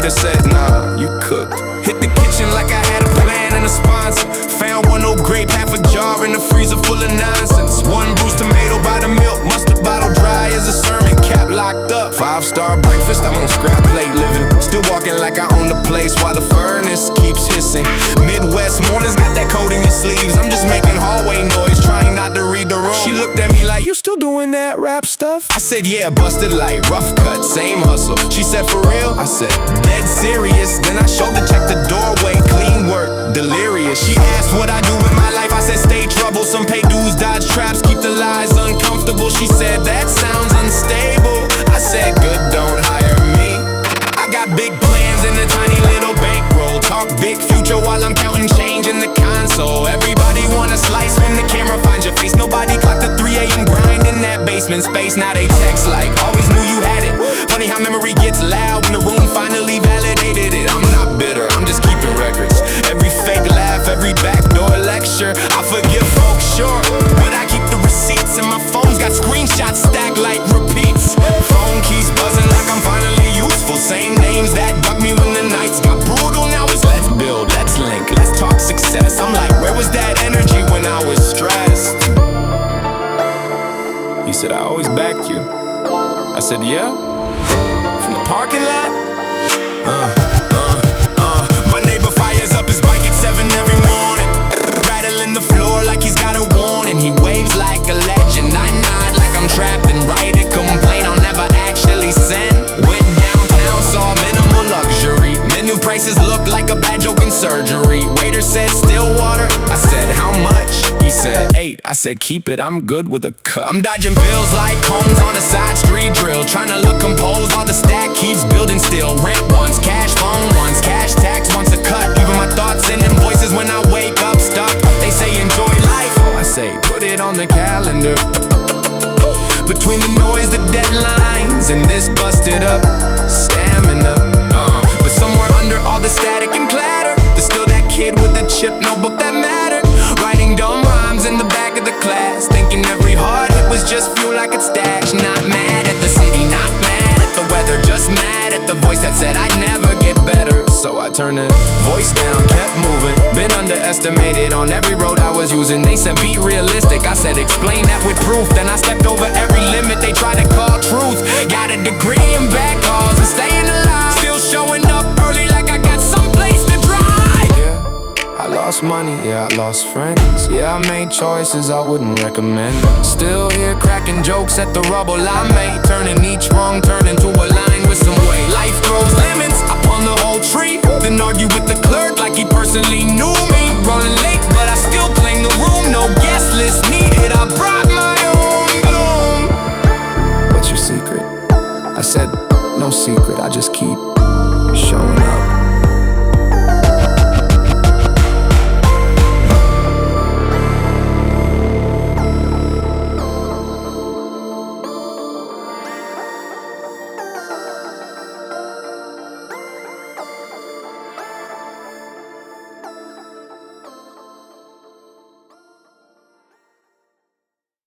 waiter said, nah, you cooked. Hit the kitchen like I had a plan and a sponsor. Found one old grape, half a jar in the freezer full of nonsense. One bruised tomato by the milk, mustard bottle dry as a sermon, cap locked up. 5-star breakfast, I'm on scrap plate living. Still walking like I own the place while the furnace keeps hissing. Midwest mornings got that coat in your sleeves. I'm just making hallway noise, trying not to read the room. She looked at me like, you still doing that rap stuff? I said, yeah, busted light, rough cut, same hustle. She said, for real? I said, dead serious. Then I showed the check the doorway, clean work, delirious. She asked what I do with my life. I said, stay troublesome, pay dues, dodge traps, keep the lies uncomfortable. She said, that sounds unstable. I said, good, don't hire me. I got big plans in a tiny little bankroll. Talk big future while I'm counting change in the console. Everybody wanna slice when the camera finds your face. Nobody clocked the 3 a.m. grind in that basement space. Now they text like, always knew you had it. Funny how memory gets loud when the room finally validated it. I'm not bitter, I'm just keeping records. Every fake laugh, every backdoor lecture. I forgive folks, sure, but I keep the receipts. And my phone's got screenshots stacked like repeats. Phone keys buzzing like I'm finally useful. Same names that dug me when the nights got brutal. Now it's let's build, let's link, let's talk success. I'm like, where was that energy when I was stressed? He said, I always backed you. I said, yeah? From the parking lot? My neighbor fires up his bike at 7 every morning, rattling the floor like he's got a warning. He waves like a legend, I nod like I'm trapped and write a complaint I'll never actually send. Went downtown, saw minimal luxury. Menu prices look like a bad joke in surgery. Waiter said, still water? I said, how much? He said, 8. I said, keep it, I'm good with a cup. I'm dodging bills like cones on a side street drill, trying to look composed while the stack keeps building still. Rent once, cash phone once, cash tax once a cut. Even my thoughts and invoices when I wake up stuck. They say enjoy life, I say put it on the calendar. Between the noise, the deadlines, and this busted up stamina. But somewhere under all the static and clatter, there's still that kid with the chip notebook that mattered, writing dumb rhymes in the back of the class, thinking every hard hit was just fuel I could stash. Not mad at the city, not mad at the weather, just mad at the voice that said I'd never get better. So I turned the voice down, kept moving. Been underestimated on every road I was using. They said be realistic, I said explain that with proof. Then I stepped over every limit they tried to call truth. Got a degree in back calls and staying alive, still showing up early like I got someplace to drive. Yeah, I lost money, yeah, I lost friends. Yeah, I made choices I wouldn't recommend. Still here cracking jokes at the rubble I made, turning each wrong turn into a line with some weight. Life throws lemons upon the whole tree, then argue with the clerk like he personally knew me. Rolling late